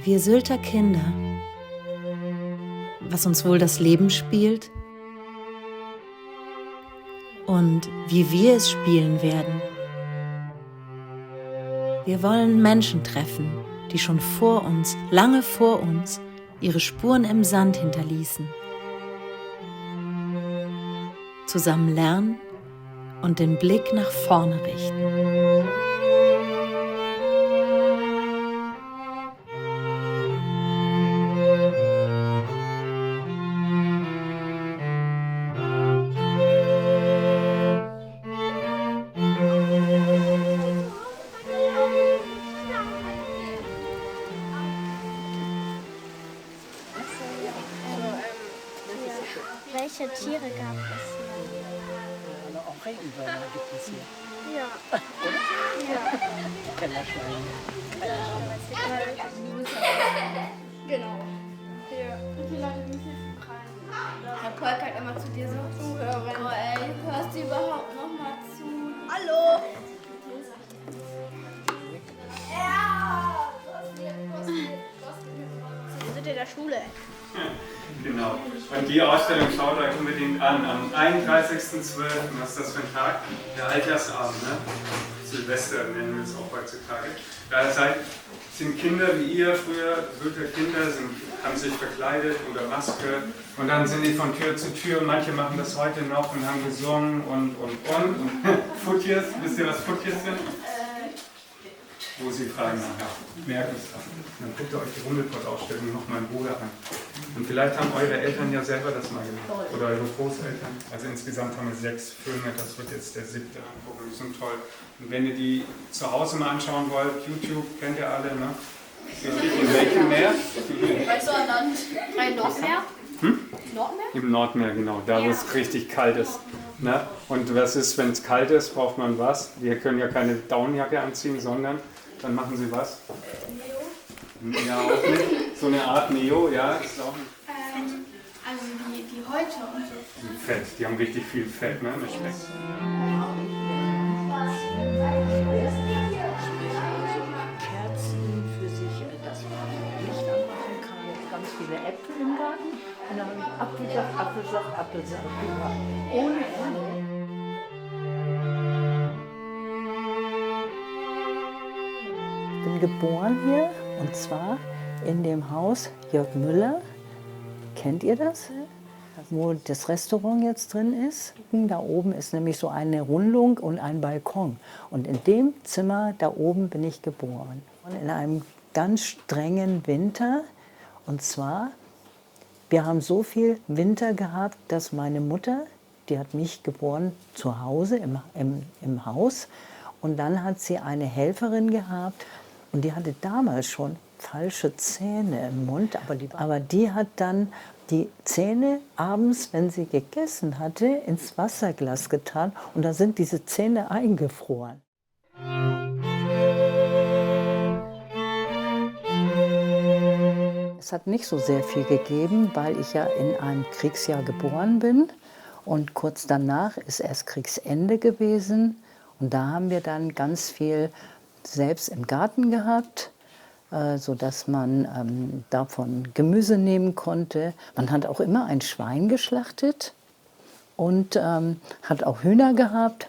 Wir Sylter Kinder, was uns wohl das Leben spielt und wie wir es spielen werden. Wir wollen Menschen treffen, die schon vor uns, lange vor uns, ihre Spuren im Sand hinterließen. Zusammen lernen und den Blick nach vorne richten. Welche Tiere gab es hier? Auch Regenwürmer gibt es hier. Ja. Oder? Ja. Kellerschweine. Genau. Die Leute müssen hier rein. Herr Polk hat immer zu dir so zuhören. Oh ey, hörst du überhaupt noch mal zu? Hallo! Ja! Wir sind in der Schule. Genau. Und die Ausstellung schaut euch unbedingt an. Am 31.12., was ist das für ein Tag? Der Altersabend, ne? Silvester nennen wir es auch heutzutage. Da sind Kinder wie ihr früher, Sylter Kinder, haben sich verkleidet unter Maske und dann sind die von Tür zu Tür. Manche machen das heute noch und haben gesungen und. Futjes, wisst ihr, was Futjes sind? Wo Sie fragen nachher. Merkt es dann. Dann guckt ihr euch die Rummelpott-Ausstellung nochmal in Ruhe an. Und vielleicht haben eure Eltern ja selber das mal gemacht. Oder eure Großeltern. Also insgesamt haben wir 6 Filme, das wird jetzt der 7. angucken. Die sind toll. Und wenn ihr die zu Hause mal anschauen wollt, YouTube kennt ihr alle, ne? In welchem Meer? Weißt du, Land? Ein Nordmeer? Nordmeer? Im Nordmeer, genau. Da, wo es richtig kalt ist. Ne? Und was ist, wenn es kalt ist, braucht man was? Wir können ja keine Daunenjacke anziehen, sondern dann machen Sie was? Neo? Ja, auch nicht. So eine Art Neo, ja. Ist auch Also die Häute und so. Fett, die haben richtig viel Fett, ne? Mit Speck. Kerzen für sich, dass man Licht anmachen kann. Ganz viele Äpfel im Garten. Und dann Apfelsaft, Apfelsaft, Apfelsaft. Ohne Ende. Ich bin geboren hier und zwar in dem Haus Jörg Müller. Kennt ihr das? Wo das Restaurant jetzt drin ist. Da oben ist nämlich so eine Rundung und ein Balkon. Und in dem Zimmer da oben bin ich geboren. Und in einem ganz strengen Winter. Und zwar, wir haben so viel Winter gehabt, dass meine Mutter, die hat mich geboren zu Hause im Haus. Und dann hat sie eine Helferin gehabt. Und die hatte damals schon falsche Zähne im Mund. Aber die hat dann die Zähne abends, wenn sie gegessen hatte, ins Wasserglas getan. Und da sind diese Zähne eingefroren. Es hat nicht so sehr viel gegeben, weil ich ja in einem Kriegsjahr geboren bin. Und kurz danach ist erst Kriegsende gewesen. Und da haben wir dann ganz viel selbst im Garten gehabt, sodass man davon Gemüse nehmen konnte. Man hat auch immer ein Schwein geschlachtet und hat auch Hühner gehabt.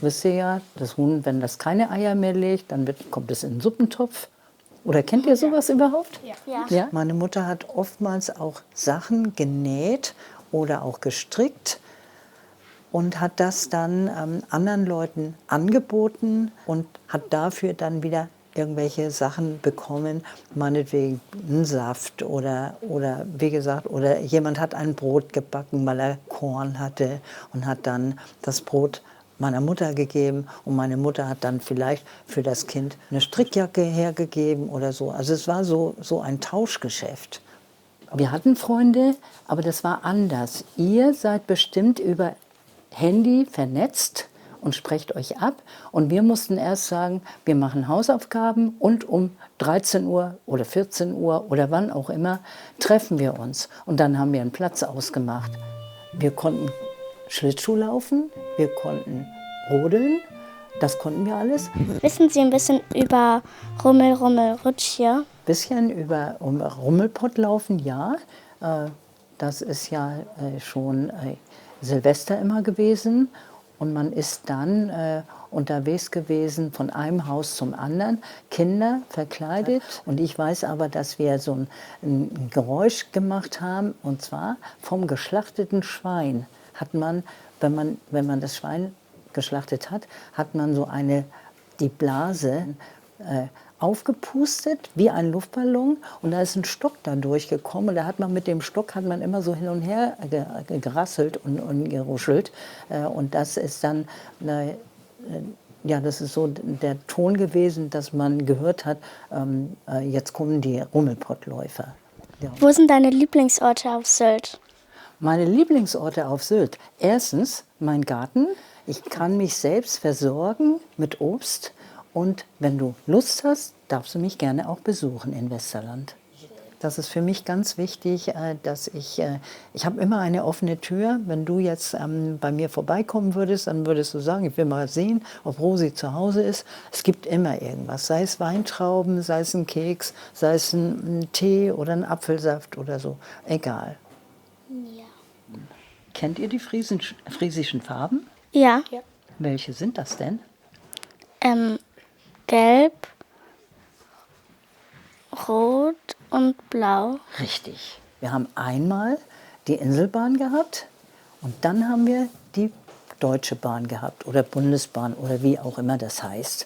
Wisst ihr ja, das Huhn, wenn das keine Eier mehr legt, dann kommt es in den Suppentopf. Oder kennt ihr sowas überhaupt? Ja. Ja? Meine Mutter hat oftmals auch Sachen genäht oder auch gestrickt und hat das dann anderen Leuten angeboten und hat dafür dann wieder irgendwelche Sachen bekommen, meinetwegen einen Saft oder wie gesagt, oder jemand hat ein Brot gebacken, weil er Korn hatte und hat dann das Brot meiner Mutter gegeben und meine Mutter hat dann vielleicht für das Kind eine Strickjacke hergegeben oder so. Also es war so ein Tauschgeschäft. Wir hatten Freunde, aber das war anders. Ihr seid bestimmt über Handy vernetzt und sprecht euch ab. Und wir mussten erst sagen, wir machen Hausaufgaben und um 13 Uhr oder 14 Uhr oder wann auch immer treffen wir uns. Und dann haben wir einen Platz ausgemacht. Wir konnten Schlittschuh laufen, wir konnten rodeln, das konnten wir alles. Wissen Sie ein bisschen über Rummel, Rummel, Rutsch hier? bisschen um Rummelpott laufen, ja. Das ist ja schon Silvester immer gewesen. Und man ist dann unterwegs gewesen von einem Haus zum anderen, Kinder verkleidet. Und ich weiß aber, dass wir so ein Geräusch gemacht haben. Und zwar vom geschlachteten Schwein hat man, wenn man das Schwein geschlachtet hat, hat man so die Blase aufgepustet wie ein Luftballon und da ist ein Stock da durchgekommen und da hat man mit dem Stock immer so hin und her gerasselt und geruschelt und das ist dann ja, das ist so der Ton gewesen, dass man gehört hat, jetzt kommen die Rummelpottläufer. Ja. Wo sind deine Lieblingsorte auf Sylt? Meine Lieblingsorte auf Sylt. Erstens mein Garten. Ich kann mich selbst versorgen mit Obst. Und wenn du Lust hast, darfst du mich gerne auch besuchen in Westerland. Das ist für mich ganz wichtig, dass ich habe immer eine offene Tür. Wenn du jetzt bei mir vorbeikommen würdest, dann würdest du sagen, ich will mal sehen, ob Rosi zu Hause ist. Es gibt immer irgendwas, sei es Weintrauben, sei es ein Keks, sei es ein Tee oder ein Apfelsaft oder so, egal. Ja. Kennt ihr die friesischen Farben? Ja. Welche sind das denn? Gelb, Rot und Blau. Richtig. Wir haben einmal die Inselbahn gehabt und dann haben wir die Deutsche Bahn gehabt oder Bundesbahn oder wie auch immer das heißt.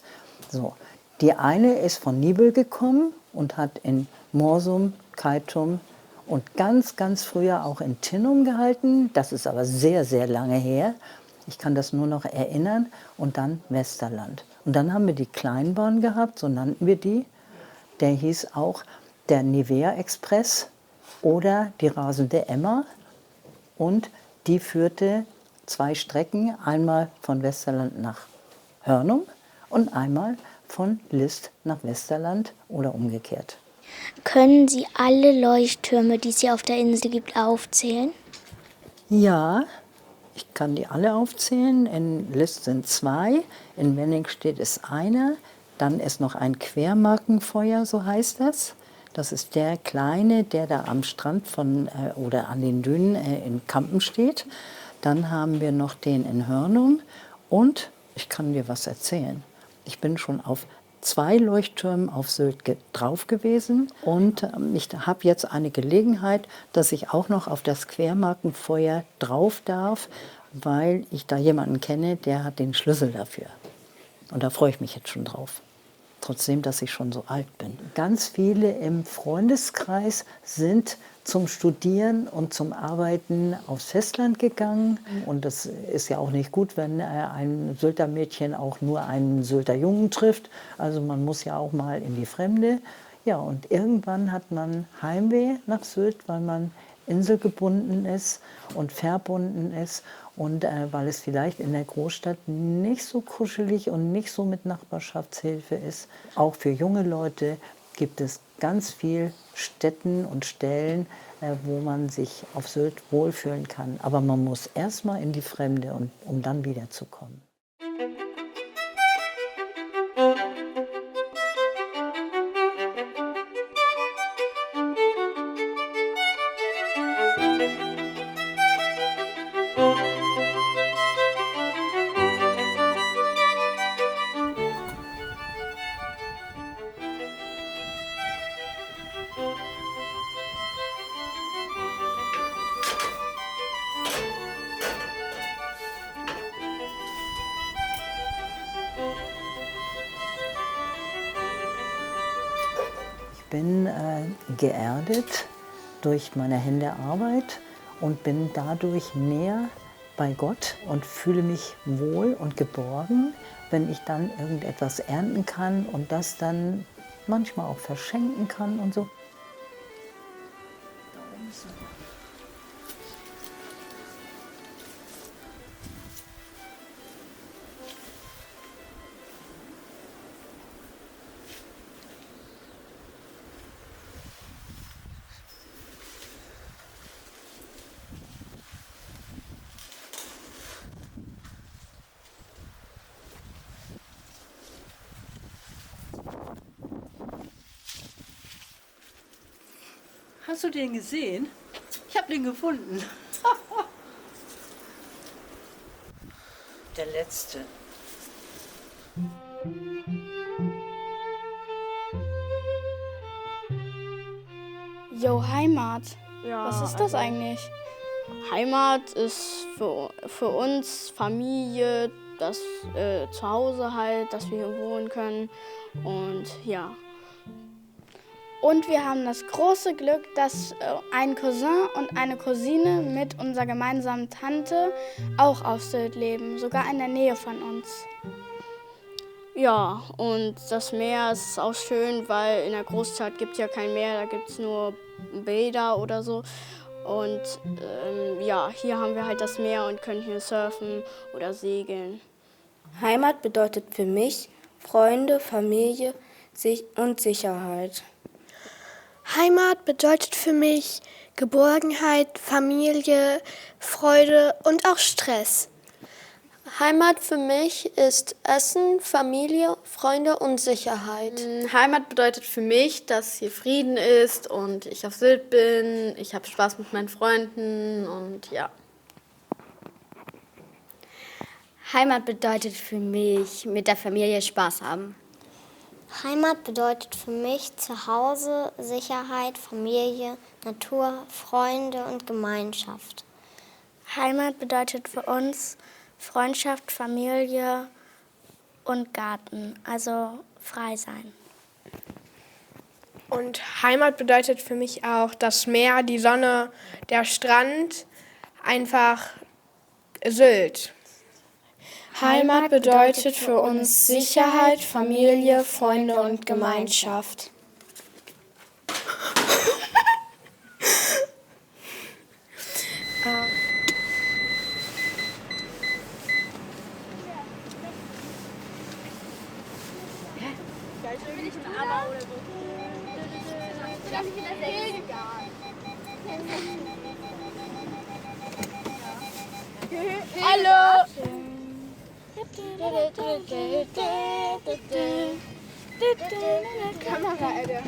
So. Die eine ist von Nibel gekommen und hat in Morsum, Keitum und ganz, ganz früher auch in Tinnum gehalten. Das ist aber sehr, sehr lange her. Ich kann das nur noch erinnern. Und dann Westerland. Und dann haben wir die Kleinbahn gehabt, so nannten wir die. Der hieß auch der Nivea Express oder die rasende Emma. Und die führte 2 Strecken, einmal von Westerland nach Hörnum und einmal von List nach Westerland oder umgekehrt. Können Sie alle Leuchttürme, die es hier auf der Insel gibt, aufzählen? Ja, ich kann die alle aufzählen. In List sind 2, in Wenningstedt ist einer. Dann ist noch ein Quermarkenfeuer, so heißt das. Das ist der kleine, der da am Strand oder an den Dünen in Kampen steht. Dann haben wir noch den in Hörnum. Und ich kann dir was erzählen. Ich bin schon auf 2 Leuchttürmen auf Sylt drauf gewesen. Und ich habe jetzt eine Gelegenheit, dass ich auch noch auf das Quermarkenfeuer drauf darf, weil ich da jemanden kenne, der hat den Schlüssel dafür. Und da freue ich mich jetzt schon drauf. Trotzdem, dass ich schon so alt bin. Ganz viele im Freundeskreis sind zum Studieren und zum Arbeiten aufs Festland gegangen. Und das ist ja auch nicht gut, wenn ein Sylter Mädchen auch nur einen Sylter Jungen trifft. Also man muss ja auch mal in die Fremde. Ja, und irgendwann hat man Heimweh nach Sylt, weil man inselgebunden ist und verbunden ist. Und weil es vielleicht in der Großstadt nicht so kuschelig und nicht so mit Nachbarschaftshilfe ist. Auch für junge Leute gibt es ganz viel Stätten und Stellen, wo man sich auf Sylt wohlfühlen kann. Aber man muss erst mal in die Fremde, um dann wiederzukommen. Ich bin geerdet durch meine Hände Arbeit und bin dadurch näher bei Gott und fühle mich wohl und geborgen, wenn ich dann irgendetwas ernten kann und das dann manchmal auch verschenken kann und so. Hast du den gesehen? Ich habe den gefunden. Der letzte. Jo, Heimat. Was ist das eigentlich? Heimat ist für uns Familie, das Zuhause halt, dass wir hier wohnen können und ja. Und wir haben das große Glück, dass ein Cousin und eine Cousine mit unserer gemeinsamen Tante auch auf Sylt leben, sogar in der Nähe von uns. Ja, und das Meer ist auch schön, weil in der Großstadt gibt es ja kein Meer, da gibt es nur Bäder oder so. Und ja, hier haben wir halt das Meer und können hier surfen oder segeln. Heimat bedeutet für mich Freunde, Familie und Sicherheit. Heimat bedeutet für mich Geborgenheit, Familie, Freude und auch Stress. Heimat für mich ist Essen, Familie, Freunde und Sicherheit. Heimat bedeutet für mich, dass hier Frieden ist und ich auf Sylt bin, ich habe Spaß mit meinen Freunden und ja. Heimat bedeutet für mich mit der Familie Spaß haben. Heimat bedeutet für mich Zuhause, Sicherheit, Familie, Natur, Freunde und Gemeinschaft. Heimat bedeutet für uns Freundschaft, Familie und Garten, also frei sein. Und Heimat bedeutet für mich auch das Meer, die Sonne, der Strand, einfach Sylt. Heimat bedeutet für uns Sicherheit, Familie, Freunde und Gemeinschaft. Hallo! Kamera, Alter.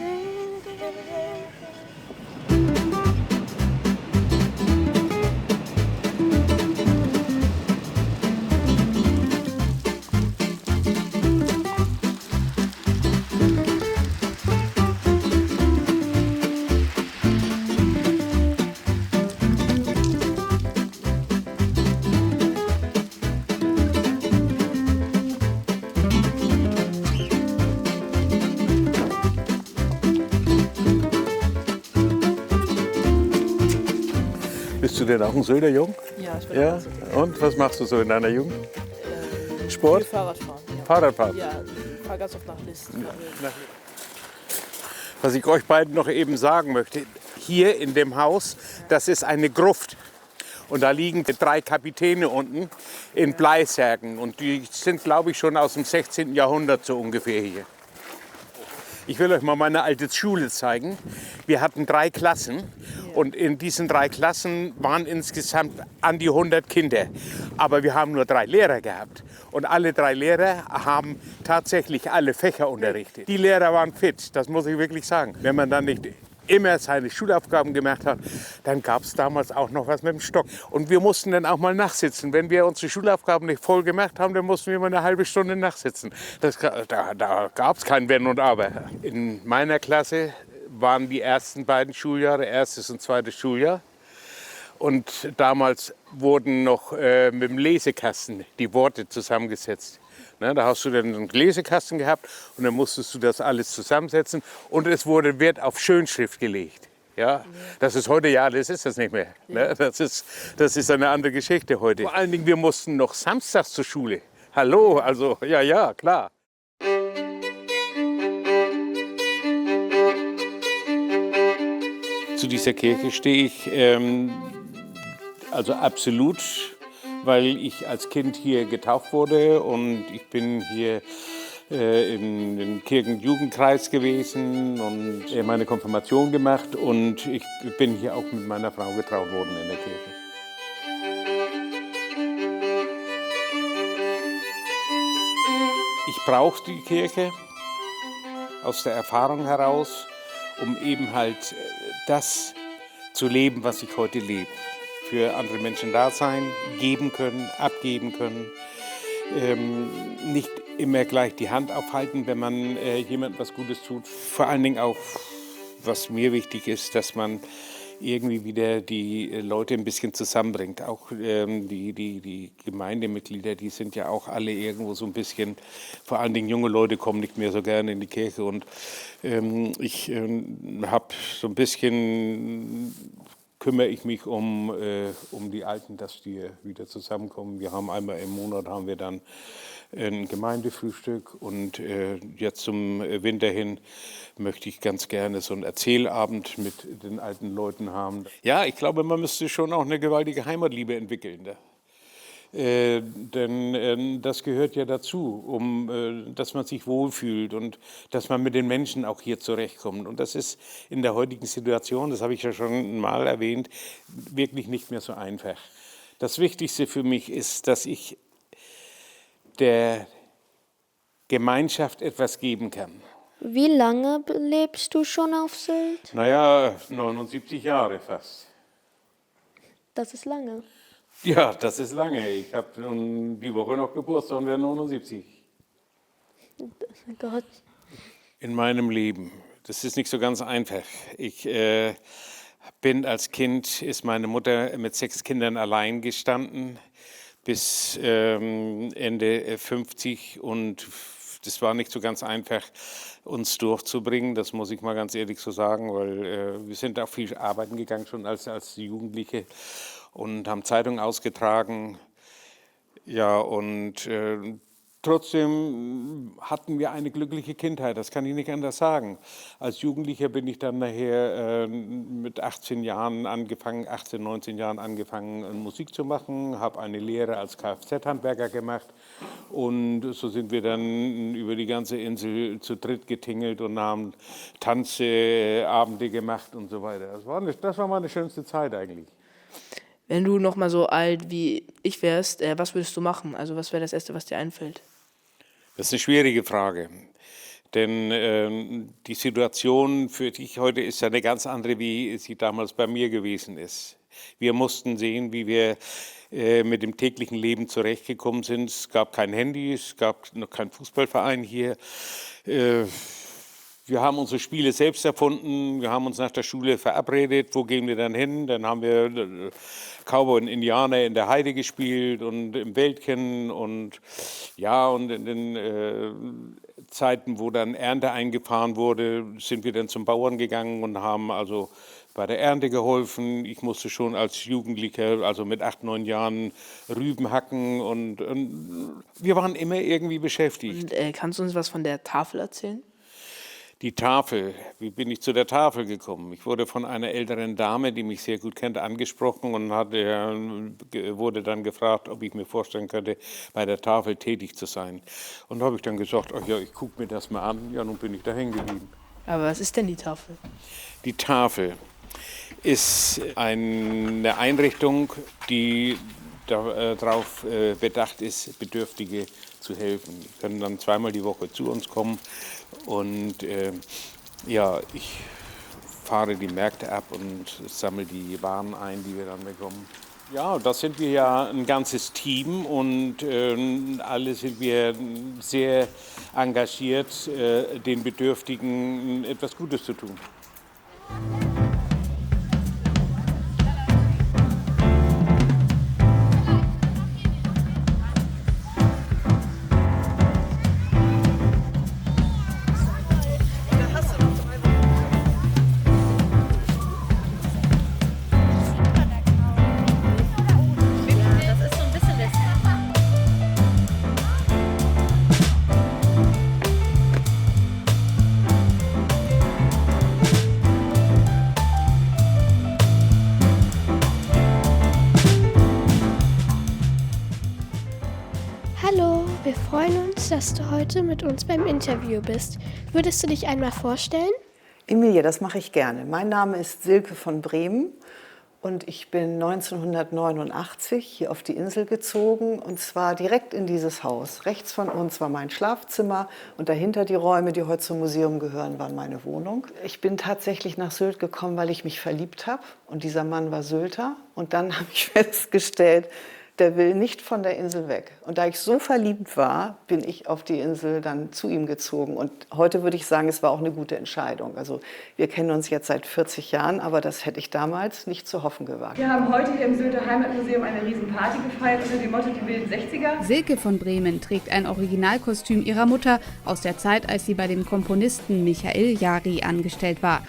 Bist du denn auch ein Sylter Jung? Ja, ich bin Ja? Und was machst du so in deiner Jugend? Sport? Fahrradfahren. Ja. Fahrradfahren? Ja, ich fahre ganz oft nach List. Was ich euch beiden noch eben sagen möchte, hier in dem Haus, das ist eine Gruft. Und da liegen 3 Kapitäne unten in Bleisärgen. Und die sind, glaube ich, schon aus dem 16. Jahrhundert so ungefähr hier. Ich will euch mal meine alte Schule zeigen. Wir hatten 3 Klassen und in diesen 3 Klassen waren insgesamt an die 100 Kinder. Aber wir haben nur 3 Lehrer gehabt. Und alle 3 Lehrer haben tatsächlich alle Fächer unterrichtet. Die Lehrer waren fit, das muss ich wirklich sagen. Wenn man dann nicht immer seine Schulaufgaben gemacht hat, dann gab es damals auch noch was mit dem Stock. Und wir mussten dann auch mal nachsitzen. Wenn wir unsere Schulaufgaben nicht voll gemacht haben, dann mussten wir mal eine halbe Stunde nachsitzen. Da gab es kein Wenn und Aber. In meiner Klasse waren die ersten beiden Schuljahre, erstes und zweites Schuljahr. Und damals wurden noch mit dem Lesekasten die Worte zusammengesetzt. Ne, da hast du dann einen Lesekasten gehabt und dann musstest du das alles zusammensetzen. Und es wurde Wert auf Schönschrift gelegt. Ja, das ist heute, ja, das ist das nicht mehr. Ne? Das ist eine andere Geschichte heute. Vor allen Dingen, wir mussten noch samstags zur Schule. Hallo, also, ja, klar. Zu dieser Kirche stehe ich also absolut, weil ich als Kind hier getauft wurde und ich bin hier im Kirchenjugendkreis gewesen und meine Konfirmation gemacht und ich bin hier auch mit meiner Frau getraut worden in der Kirche. Ich brauche die Kirche aus der Erfahrung heraus um eben halt das zu leben, was ich heute lebe. Für andere Menschen da sein, geben können, abgeben können. Nicht immer gleich die Hand aufhalten, wenn man jemandem was Gutes tut. Vor allen Dingen auch, was mir wichtig ist, dass man irgendwie wieder die Leute ein bisschen zusammenbringt. Auch die Gemeindemitglieder, die sind ja auch alle irgendwo so ein bisschen, vor allen Dingen junge Leute kommen nicht mehr so gerne in die Kirche. Und ich habe so ein bisschen, kümmere ich mich um die Alten, dass die wieder zusammenkommen. Wir haben einmal im Monat haben wir dann ein Gemeindefrühstück und jetzt zum Winter hin möchte ich ganz gerne so einen Erzählabend mit den alten Leuten haben. Ja, ich glaube, man müsste schon auch eine gewaltige Heimatliebe entwickeln. Denn das gehört ja dazu, dass man sich wohlfühlt und dass man mit den Menschen auch hier zurechtkommt. Und das ist in der heutigen Situation, das habe ich ja schon mal erwähnt, wirklich nicht mehr so einfach. Das Wichtigste für mich ist, dass ich der Gemeinschaft etwas geben kann. Wie lange lebst du schon auf Sylt? Naja, 79 Jahre fast. Das ist lange. Ja, das ist lange. Ich habe die Woche noch Geburtstag und werde 79. Oh Gott. In meinem Leben. Das ist nicht so ganz einfach. Ich bin als Kind, ist meine Mutter mit 6 Kindern allein gestanden bis Ende 50 und das war nicht so ganz einfach, uns durchzubringen, das muss ich mal ganz ehrlich so sagen, weil wir sind auch viel arbeiten gegangen schon als Jugendliche und haben Zeitungen ausgetragen. Ja, und trotzdem hatten wir eine glückliche Kindheit, das kann ich nicht anders sagen. Als Jugendlicher bin ich dann nachher mit 18, 19 Jahren angefangen, Musik zu machen, habe eine Lehre als Kfz-Handwerker gemacht und so sind wir dann über die ganze Insel zu dritt getingelt und haben Tanzabende gemacht und so weiter. Das war meine schönste Zeit eigentlich. Wenn du noch mal so alt wie ich wärst, was würdest du machen? Also was wäre das Erste, was dir einfällt? Das ist eine schwierige Frage, denn die Situation für dich heute ist ja eine ganz andere, wie sie damals bei mir gewesen ist. Wir mussten sehen, wie wir mit dem täglichen Leben zurechtgekommen sind. Es gab kein Handy, es gab noch keinen Fußballverein hier. Wir haben unsere Spiele selbst erfunden, wir haben uns nach der Schule verabredet, wo gehen wir dann hin? Dann haben wir Cowboy und Indianer in der Heide gespielt und im Wäldchen und ja, und in den Zeiten, wo dann Ernte eingefahren wurde, sind wir dann zum Bauern gegangen und haben also bei der Ernte geholfen. Ich musste schon als Jugendlicher, also mit 8, 9 Jahren, Rüben hacken und wir waren immer irgendwie beschäftigt. Und, kannst du uns was von der Tafel erzählen? Die Tafel, wie bin ich zu der Tafel gekommen? Ich wurde von einer älteren Dame, die mich sehr gut kennt, angesprochen und wurde dann gefragt, ob ich mir vorstellen könnte, bei der Tafel tätig zu sein. Und da habe ich dann gesagt, ach ja, ich gucke mir das mal an. Ja, nun bin ich da hängen geblieben. Aber was ist denn die Tafel? Die Tafel ist eine Einrichtung, die darauf bedacht ist, Bedürftige zu helfen. Die können dann 2-mal die Woche zu uns kommen und ja, ich fahre die Märkte ab und sammle die Waren ein, die wir dann bekommen. Ja, das sind wir ja ein ganzes Team und alle sind wir sehr engagiert, den Bedürftigen etwas Gutes zu tun. Wir freuen uns, dass du heute mit uns beim Interview bist. Würdest du dich einmal vorstellen? Emilie, das mache ich gerne. Mein Name ist Silke von Bremen Und ich bin 1989 hier auf die Insel gezogen und zwar direkt in dieses Haus. Rechts von uns war mein Schlafzimmer und dahinter die Räume, die heute zum Museum gehören, waren meine Wohnung. Ich bin tatsächlich nach Sylt gekommen, weil ich mich verliebt habe und dieser Mann war Sylter. Und dann habe ich festgestellt, der will nicht von der Insel weg. Und da ich so verliebt war, bin ich auf die Insel dann zu ihm gezogen. Und heute würde ich sagen, es war auch eine gute Entscheidung. Also wir kennen uns jetzt seit 40 Jahren, aber das hätte ich damals nicht zu hoffen gewagt. Wir haben heute hier im Sylter Heimatmuseum eine Riesenparty gefeiert unter dem Motto Die wilden 60er. Silke von Bremen trägt ein Originalkostüm ihrer Mutter aus der Zeit, als sie bei dem Komponisten Michael Jari angestellt war.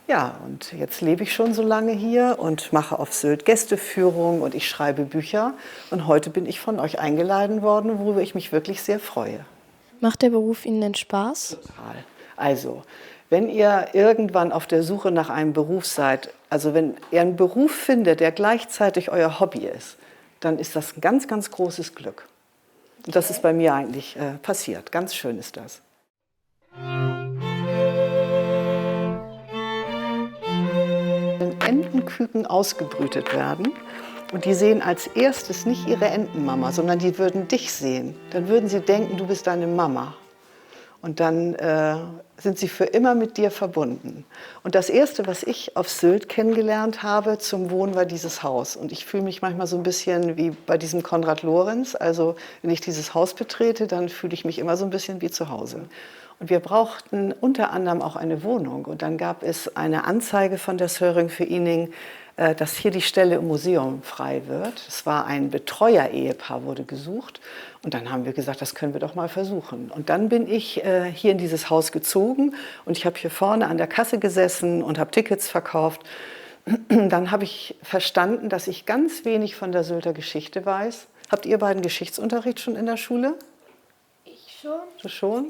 Ja, und jetzt lebe ich schon so lange hier und mache auf Sylt Gästeführung und ich schreibe Bücher. Und heute bin ich von euch eingeladen worden, worüber ich mich wirklich sehr freue. Macht der Beruf Ihnen denn Spaß? Total. Also, wenn ihr irgendwann auf der Suche nach einem Beruf seid, also wenn ihr einen Beruf findet, der gleichzeitig euer Hobby ist, dann ist das ein ganz, ganz großes Glück. Und das ist bei mir eigentlich passiert. Ganz schön ist das. Wenn Entenküken ausgebrütet werden und die sehen als erstes nicht ihre Entenmama, sondern die würden dich sehen, dann würden sie denken, du bist deine Mama. Und dann sind sie für immer mit dir verbunden. Und das Erste, was ich auf Sylt kennengelernt habe zum Wohnen, war dieses Haus. Und ich fühle mich manchmal so ein bisschen wie bei diesem Konrad Lorenz. Also wenn ich dieses Haus betrete, dann fühle ich mich immer so ein bisschen wie zu Hause. Und wir brauchten unter anderem auch eine Wohnung. Und dann gab es eine Anzeige von der Söring-Verening, dass hier die Stelle im Museum frei wird. Es war ein Betreuer-Ehepaar, wurde gesucht. Und dann haben wir gesagt, das können wir doch mal versuchen. Und dann bin ich hier in dieses Haus gezogen und ich habe hier vorne an der Kasse gesessen und habe Tickets verkauft. Dann habe ich verstanden, dass ich ganz wenig von der Sylter Geschichte weiß. Habt ihr beiden Geschichtsunterricht schon in der Schule? Ich schon. Du schon?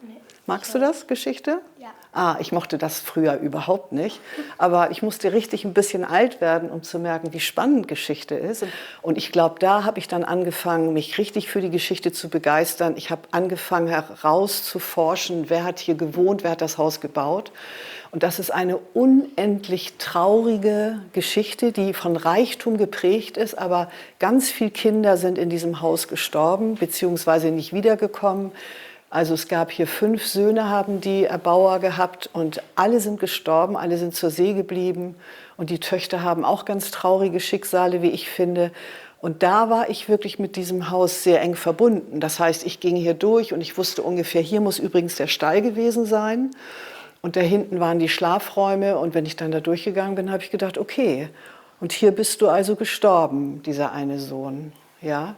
Nee. Magst du das, Geschichte? Ja. Ich mochte das früher überhaupt nicht. Aber ich musste richtig ein bisschen alt werden, um zu merken, wie spannend Geschichte ist. Und ich glaube, da habe ich dann angefangen, mich richtig für die Geschichte zu begeistern. Ich habe angefangen herauszuforschen, wer hat hier gewohnt, wer hat das Haus gebaut. Und das ist eine unendlich traurige Geschichte, die von Reichtum geprägt ist. Aber ganz viele Kinder sind in diesem Haus gestorben, beziehungsweise nicht wiedergekommen. Also es gab hier 5 Söhne, haben die Erbauer gehabt und alle sind gestorben, alle sind zur See geblieben und die Töchter haben auch ganz traurige Schicksale, wie ich finde. Und da war ich wirklich mit diesem Haus sehr eng verbunden. Das heißt, ich ging hier durch und ich wusste ungefähr, hier muss übrigens der Stall gewesen sein und da hinten waren die Schlafräume und wenn ich dann da durchgegangen bin, habe ich gedacht, okay, und hier bist du also gestorben, dieser eine Sohn. Ja,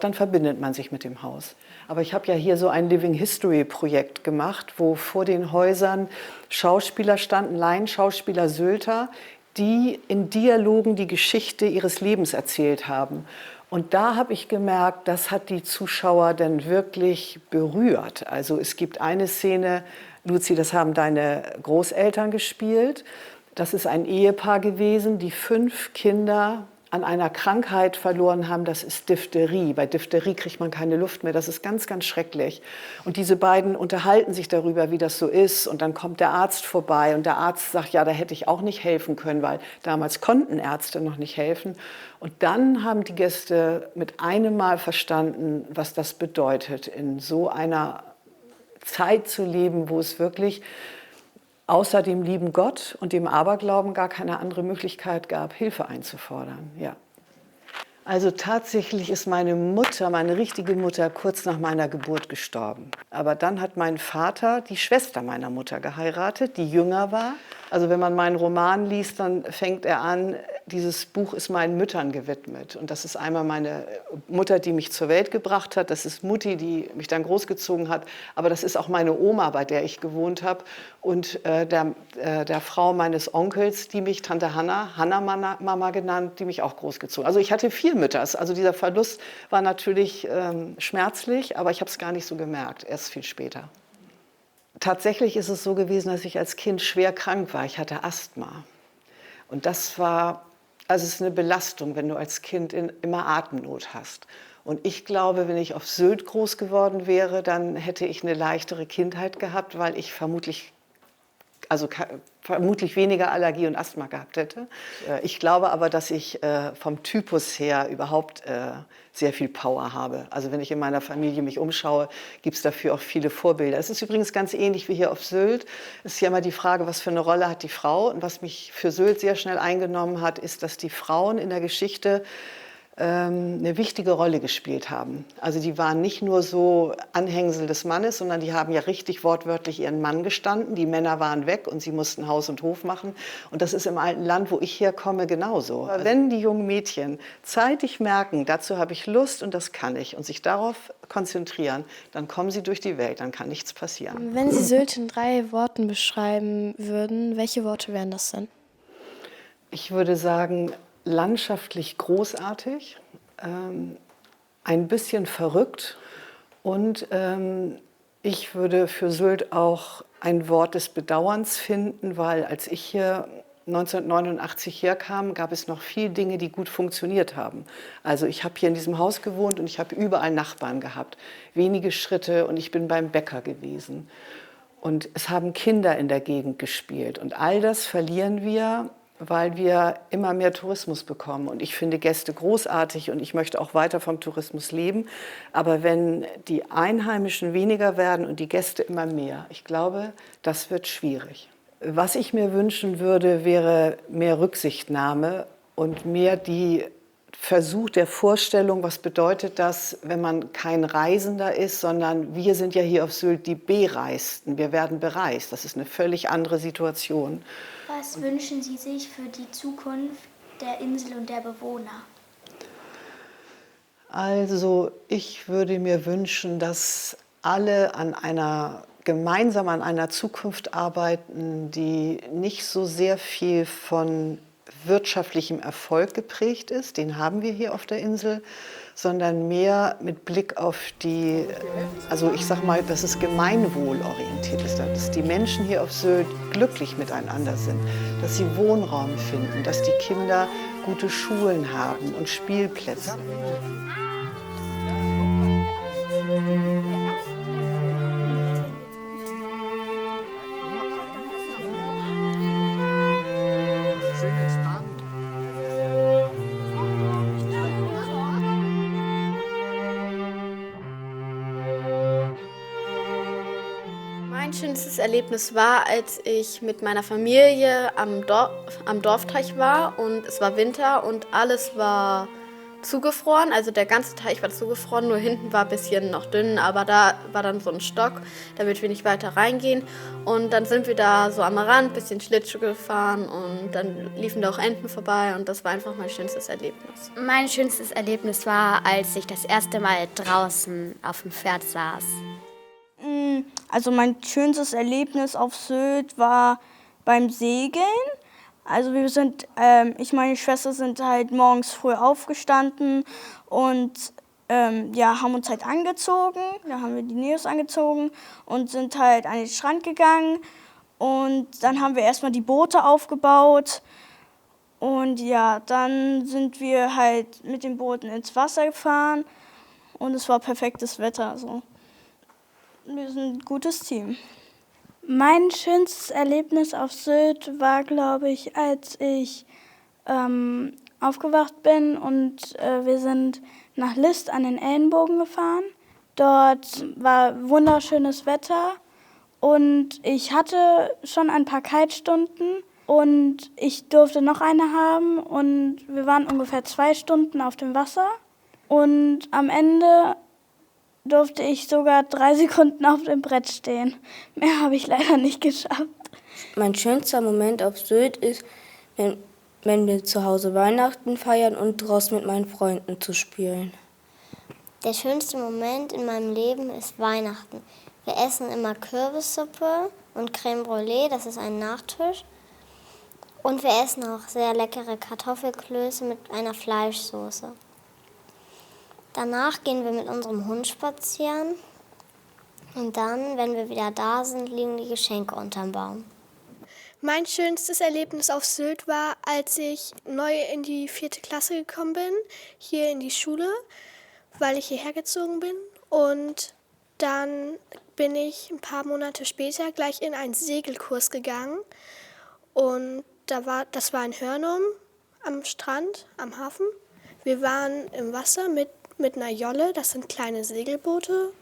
dann verbindet man sich mit dem Haus. Aber ich habe ja hier so ein Living History Projekt gemacht, wo vor den Häusern Schauspieler standen, Laienschauspieler Sylter, die in Dialogen die Geschichte ihres Lebens erzählt haben. Und da habe ich gemerkt, das hat die Zuschauer dann wirklich berührt. Also es gibt eine Szene, Luzi, das haben deine Großeltern gespielt. Das ist ein Ehepaar gewesen, die 5 Kinder an einer Krankheit verloren haben, das ist Diphtherie. Bei Diphtherie kriegt man keine Luft mehr, das ist ganz, ganz schrecklich. Und diese beiden unterhalten sich darüber, wie das so ist. Und dann kommt der Arzt vorbei und der Arzt sagt, ja, da hätte ich auch nicht helfen können, weil damals konnten Ärzte noch nicht helfen. Und dann haben die Gäste mit einem Mal verstanden, was das bedeutet, in so einer Zeit zu leben, wo es wirklich außer dem lieben Gott und dem Aberglauben gar keine andere Möglichkeit gab, Hilfe einzufordern. Ja. Also tatsächlich ist meine Mutter, meine richtige Mutter, kurz nach meiner Geburt gestorben. Aber dann hat mein Vater die Schwester meiner Mutter geheiratet, die jünger war. Also wenn man meinen Roman liest, dann fängt er an, dieses Buch ist meinen Müttern gewidmet. Und das ist einmal meine Mutter, die mich zur Welt gebracht hat. Das ist Mutti, die mich dann großgezogen hat. Aber das ist auch meine Oma, bei der ich gewohnt habe. Und der Frau meines Onkels, die mich Tante Hanna-Mama genannt, die mich auch großgezogen hat. Also ich hatte 4 Mütter. Also dieser Verlust war natürlich schmerzlich, aber ich habe es gar nicht so gemerkt, erst viel später. Tatsächlich ist es so gewesen, dass ich als Kind schwer krank war. Ich hatte Asthma. Und das war, also es ist eine Belastung, wenn du als Kind immer Atemnot hast. Und ich glaube, wenn ich auf Sylt groß geworden wäre, dann hätte ich eine leichtere Kindheit gehabt, weil ich vermutlich also vermutlich weniger Allergie und Asthma gehabt hätte. Ich glaube aber, dass ich vom Typus her überhaupt sehr viel Power habe. Also wenn ich in meiner Familie mich umschaue, gibt es dafür auch viele Vorbilder. Es ist übrigens ganz ähnlich wie hier auf Sylt. Es ist ja immer die Frage, was für eine Rolle hat die Frau? Und was mich für Sylt sehr schnell eingenommen hat, ist, dass die Frauen in der Geschichte eine wichtige Rolle gespielt haben. Also die waren nicht nur so Anhängsel des Mannes, sondern die haben ja richtig wortwörtlich ihren Mann gestanden. Die Männer waren weg und sie mussten Haus und Hof machen. Und das ist im alten Land, wo ich herkomme, genauso. Aber wenn die jungen Mädchen zeitig merken, dazu habe ich Lust und das kann ich, und sich darauf konzentrieren, dann kommen sie durch die Welt, dann kann nichts passieren. Wenn Sie Sylt in 3 Worten beschreiben würden, welche Worte wären das denn? Ich würde sagen, landschaftlich großartig, ein bisschen verrückt und ich würde für Sylt auch ein Wort des Bedauerns finden, weil als ich hier 1989 herkam, gab es noch viele Dinge, die gut funktioniert haben. Also ich habe hier in diesem Haus gewohnt und ich habe überall Nachbarn gehabt, wenige Schritte und ich bin beim Bäcker gewesen. Und es haben Kinder in der Gegend gespielt und all das verlieren wir, weil wir immer mehr Tourismus bekommen. Und ich finde Gäste großartig und ich möchte auch weiter vom Tourismus leben. Aber wenn die Einheimischen weniger werden und die Gäste immer mehr, ich glaube, das wird schwierig. Was ich mir wünschen würde, wäre mehr Rücksichtnahme und mehr die Versuch der Vorstellung, was bedeutet das, wenn man kein Reisender ist, sondern wir sind ja hier auf Sylt die Bereisten. Wir werden bereist. Das ist eine völlig andere Situation. Was wünschen Sie sich für die Zukunft der Insel und der Bewohner? Also ich würde mir wünschen, dass alle gemeinsam an einer Zukunft arbeiten, die nicht so sehr viel von wirtschaftlichem Erfolg geprägt ist, den haben wir hier auf der Insel, sondern mehr mit Blick auf die, also ich sag mal, dass es gemeinwohlorientiert ist, dass die Menschen hier auf Sylt glücklich miteinander sind, dass sie Wohnraum finden, dass die Kinder gute Schulen haben und Spielplätze. Mein schönstes Erlebnis war, als ich mit meiner Familie am Dorfteich war und es war Winter und alles war zugefroren, also der ganze Teich war zugefroren, nur hinten war ein bisschen noch dünn, aber da war dann so ein Stock, damit wir nicht weiter reingehen. Und dann sind wir da so am Rand, ein bisschen Schlittschuh gefahren und dann liefen da auch Enten vorbei und das war einfach mein schönstes Erlebnis. Mein schönstes Erlebnis war, als ich das erste Mal draußen auf dem Pferd saß. Also mein schönstes Erlebnis auf Sylt war beim Segeln. Also wir sind, ich und meine Schwester sind halt morgens früh aufgestanden und haben uns halt angezogen. Da haben wir die Neos angezogen und sind halt an den Strand gegangen. Und dann haben wir erstmal die Boote aufgebaut. Und ja, dann sind wir halt mit den Booten ins Wasser gefahren. Und es war perfektes Wetter. Also wir sind ein gutes Team. Mein schönstes Erlebnis auf Sylt war, glaube ich, als ich aufgewacht bin und wir sind nach List an den Ellenbogen gefahren. Dort war wunderschönes Wetter und ich hatte schon ein paar Kitestunden und ich durfte noch eine haben und wir waren ungefähr 2 Stunden auf dem Wasser und am Ende durfte ich sogar 3 Sekunden auf dem Brett stehen. Mehr habe ich leider nicht geschafft. Mein schönster Moment auf Sylt ist, wenn wir zu Hause Weihnachten feiern und draußen mit meinen Freunden zu spielen. Der schönste Moment in meinem Leben ist Weihnachten. Wir essen immer Kürbissuppe und Crème Brûlée, das ist ein Nachtisch. Und wir essen auch sehr leckere Kartoffelklöße mit einer Fleischsoße. Danach gehen wir mit unserem Hund spazieren und dann, wenn wir wieder da sind, liegen die Geschenke unterm Baum. Mein schönstes Erlebnis auf Sylt war, als ich neu in die 4. Klasse gekommen bin, hier in die Schule, weil ich hierher gezogen bin. Und dann bin ich ein paar Monate später gleich in einen Segelkurs gegangen. Und das war in Hörnum am Strand, am Hafen. Wir waren im Wasser mit einer Jolle, das sind kleine Segelboote.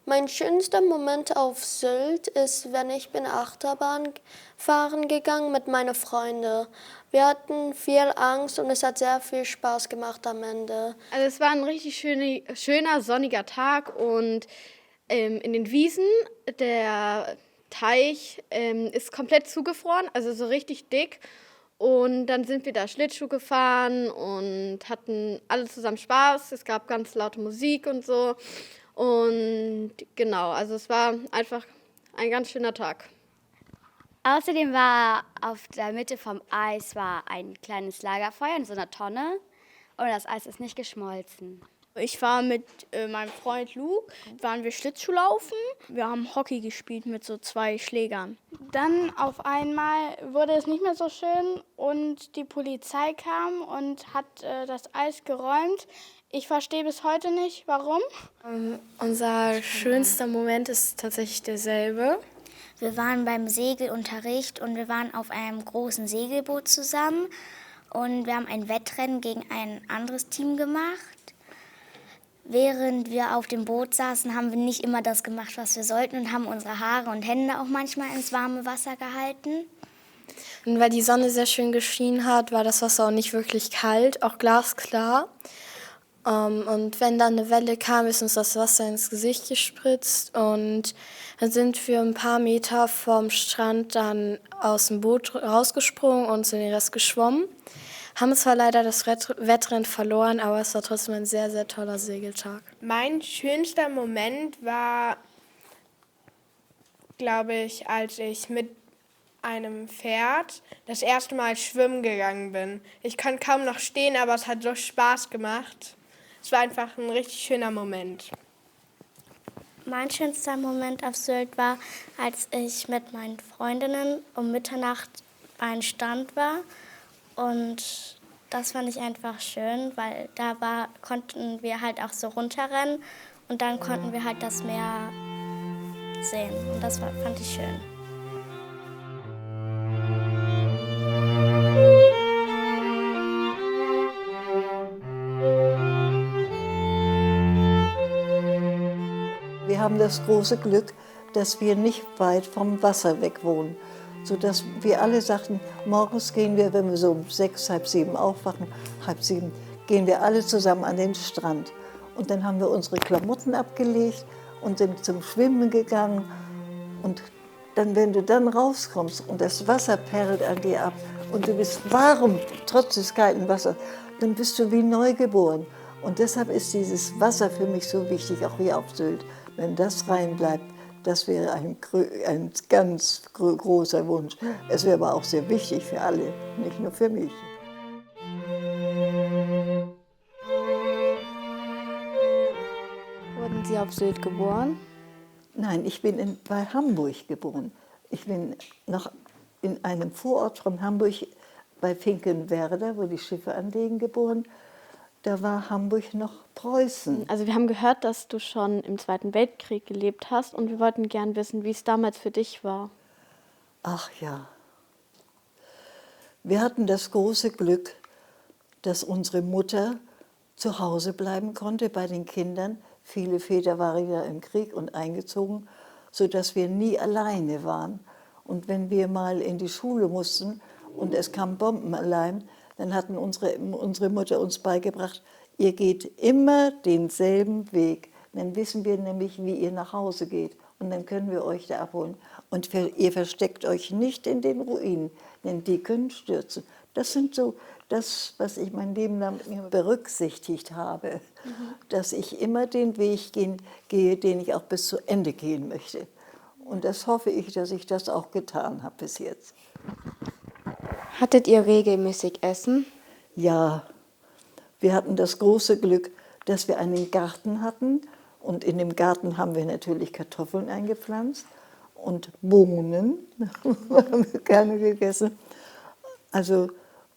Mein schönster Moment auf Sylt ist, wenn ich bin Achterbahn fahren gegangen mit meinen Freunden. Wir hatten viel Angst und es hat sehr viel Spaß gemacht am Ende. Also es war ein richtig schöner sonniger Tag und in den Wiesen, der Teich ist komplett zugefroren, also so richtig dick. Und dann sind wir da Schlittschuh gefahren und hatten alle zusammen Spaß. Es gab ganz laute Musik und so. Und genau, also es war einfach ein ganz schöner Tag. Außerdem war auf der Mitte vom Eis war ein kleines Lagerfeuer in so einer Tonne und das Eis ist nicht geschmolzen. Ich war mit meinem Freund Luke, waren wir Schlittschuhlaufen. Wir haben Hockey gespielt mit so 2 Schlägern. Dann auf einmal wurde es nicht mehr so schön und die Polizei kam und hat das Eis geräumt. Ich verstehe bis heute nicht, warum. Unser schönster Moment ist tatsächlich derselbe. Wir waren beim Segelunterricht und wir waren auf einem großen Segelboot zusammen und wir haben ein Wettrennen gegen ein anderes Team gemacht. Während wir auf dem Boot saßen, haben wir nicht immer das gemacht, was wir sollten und haben unsere Haare und Hände auch manchmal ins warme Wasser gehalten. Und weil die Sonne sehr schön geschienen hat, war das Wasser auch nicht wirklich kalt, auch glasklar. Und wenn dann eine Welle kam, ist uns das Wasser ins Gesicht gespritzt und dann sind wir ein paar Meter vom Strand dann aus dem Boot rausgesprungen und sind den Rest geschwommen. Haben zwar leider das Wettrennen verloren, aber es war trotzdem ein sehr, sehr toller Segeltag. Mein schönster Moment war, glaube ich, als ich mit einem Pferd das erste Mal schwimmen gegangen bin. Ich kann kaum noch stehen, aber es hat so Spaß gemacht. Es war einfach ein richtig schöner Moment. Mein schönster Moment auf Sylt war, als ich mit meinen Freundinnen um Mitternacht bei einem Strand war. Und das fand ich einfach schön, weil konnten wir halt auch so runterrennen und dann konnten wir halt das Meer sehen. Und das fand ich schön. Wir haben das große Glück, dass wir nicht weit vom Wasser weg wohnen, sodass wir alle sagten, morgens gehen wir, wenn wir so um 6, halb 7 aufwachen, halb 7, gehen wir alle zusammen an den Strand. Und dann haben wir unsere Klamotten abgelegt und sind zum Schwimmen gegangen. Und dann, wenn du dann rauskommst und das Wasser perlt an dir ab und du bist warm, trotz des kalten Wassers, dann bist du wie neugeboren. Und deshalb ist dieses Wasser für mich so wichtig, auch hier auf Sylt. Wenn das rein bleibt, das wäre ein ganz großer Wunsch. Es wäre aber auch sehr wichtig für alle, nicht nur für mich. Wurden Sie auf Sylt geboren? Nein, ich bin bei Hamburg geboren. Ich bin noch in einem Vorort von Hamburg bei Finkenwerder, wo die Schiffe anlegen, geboren. Da war Hamburg noch Preußen. Also wir haben gehört, dass du schon im Zweiten Weltkrieg gelebt hast und wir wollten gern wissen, wie es damals für dich war. Ach ja. Wir hatten das große Glück, dass unsere Mutter zu Hause bleiben konnte bei den Kindern. Viele Väter waren ja im Krieg und eingezogen, sodass wir nie alleine waren. Und wenn wir mal in die Schule mussten und es kam Bombenalarm, dann hatten unsere Mutter uns beigebracht, ihr geht immer denselben Weg. Dann wissen wir nämlich, wie ihr nach Hause geht. Und dann können wir euch da abholen. Und ihr versteckt euch nicht in den Ruinen, denn die können stürzen. Das sind so das, was ich mein Leben lang berücksichtigt habe. Dass ich immer den Weg gehe, den ich auch bis zu Ende gehen möchte. Und das hoffe ich, dass ich das auch getan habe bis jetzt. Hattet ihr regelmäßig Essen? Ja, wir hatten das große Glück, dass wir einen Garten hatten. Und in dem Garten haben wir natürlich Kartoffeln eingepflanzt und Bohnen, haben wir gerne gegessen. Also,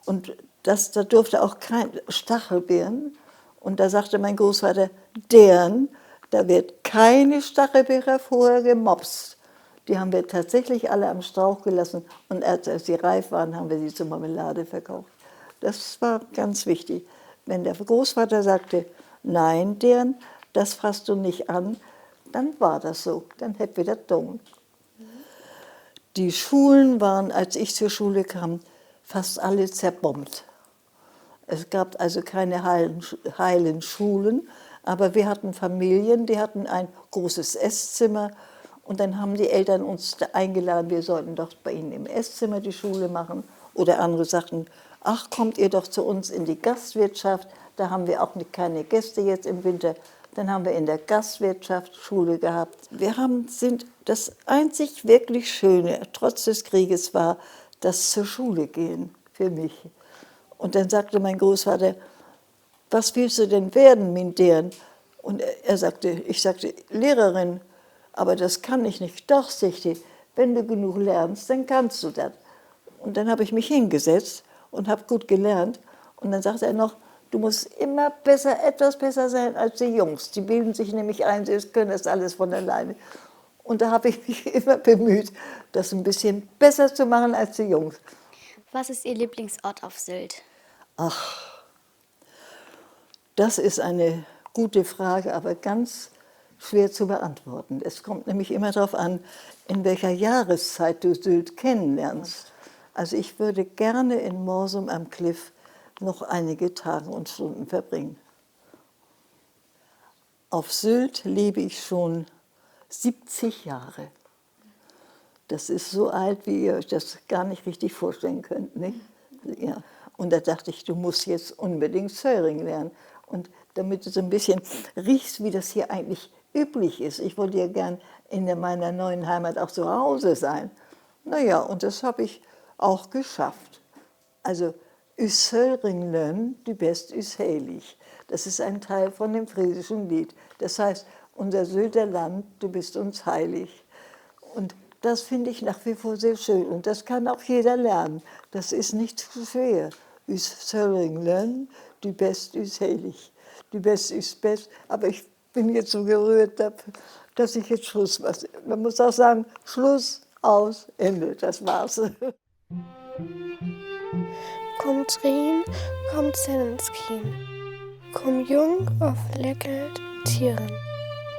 und da durfte auch kein Stachelbeeren. Und da sagte mein Großvater, deren, Da wird keine Stachelbeere vorher gemopst. Die haben wir tatsächlich alle am Strauch gelassen und als sie reif waren, haben wir sie zur Marmelade verkauft. Das war ganz wichtig. Wenn der Großvater sagte, nein, Dirn, das fasst du nicht an, dann war das so, dann hätten wir das tun. Die Schulen waren, als ich zur Schule kam, fast alle zerbombt. Es gab also keine heilen Schulen, aber wir hatten Familien, die hatten ein großes Esszimmer und dann haben die Eltern uns eingeladen, wir sollten doch bei ihnen im Esszimmer die Schule machen. Oder andere sagten, ach, kommt ihr doch zu uns in die Gastwirtschaft, da haben wir auch keine Gäste jetzt im Winter. Dann haben wir in der Gastwirtschaft Schule gehabt. Sind das einzig wirklich Schöne, trotz des Krieges, war das zur Schule gehen für mich. Und dann sagte mein Großvater, was willst du denn werden, mein Dirn? Und ich sagte, Lehrerin, aber das kann ich nicht. Doch, sagte, wenn du genug lernst, dann kannst du das. Und dann habe ich mich hingesetzt und habe gut gelernt. Und dann sagte er noch, du musst immer etwas besser sein als die Jungs. Die bilden sich nämlich ein, sie können das alles von alleine. Und da habe ich mich immer bemüht, das ein bisschen besser zu machen als die Jungs. Was ist Ihr Lieblingsort auf Sylt? Ach, das ist eine gute Frage, aber ganz schwer zu beantworten. Es kommt nämlich immer darauf an, in welcher Jahreszeit du Sylt kennenlernst. Also ich würde gerne in Morsum am Cliff noch einige Tage und Stunden verbringen. Auf Sylt lebe ich schon 70 Jahre. Das ist so alt, wie ihr euch das gar nicht richtig vorstellen könnt, nicht? Ja. Und da dachte ich, du musst jetzt unbedingt Söring lernen. Und damit du so ein bisschen riechst, wie das hier eigentlich üblich ist. Ich wollte ja gern in meiner neuen Heimat auch zu Hause sein. Naja, und das habe ich auch geschafft. Also, Söring lernen, du bist heilig. Das ist ein Teil von dem friesischen Lied. Das heißt, unser Sylter Land, du bist uns heilig. Und das finde ich nach wie vor sehr schön. Und das kann auch jeder lernen. Das ist nicht zu schwer. Söring lernen, du bist heilig. Du bist best. Aber ich bin jetzt so gerührt, dass ich jetzt Schluss mache. Man muss auch sagen, Schluss, aus, Ende. Das war's. Kommt rein, kommt ins Kien. Kom jung auf leckert Tieren.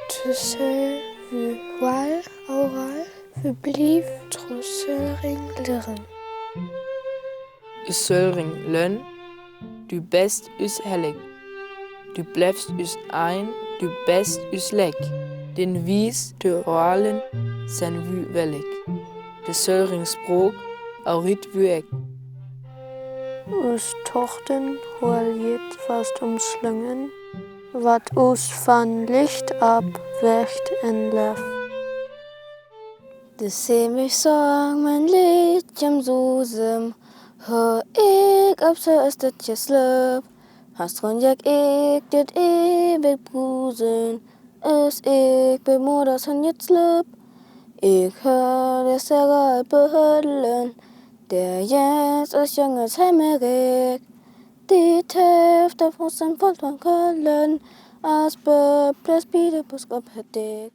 Tussel wie Wall, Aural, wie blieb Trussering Lirren. Söring lön, du best hellig. Du blefst ein, du best leck. Den wies de Orlen sen vy wellig. De Söring sprog, aurit ek. Us Tochten holjet fast umslungen, wat us van Licht ab wächt en lef. De se mich sang mein Lied jam susem, hör ik ab so ist det je slöp. Hast rund jak ik dit ewig brusen, is ik bei Moders han jetzt slöp. Ik hör det säger behöllen, der jetzt ist junges Hemmerig. Die Hälfte von seinem Volk von Köln, als Böbles Biede Buskop Heddig.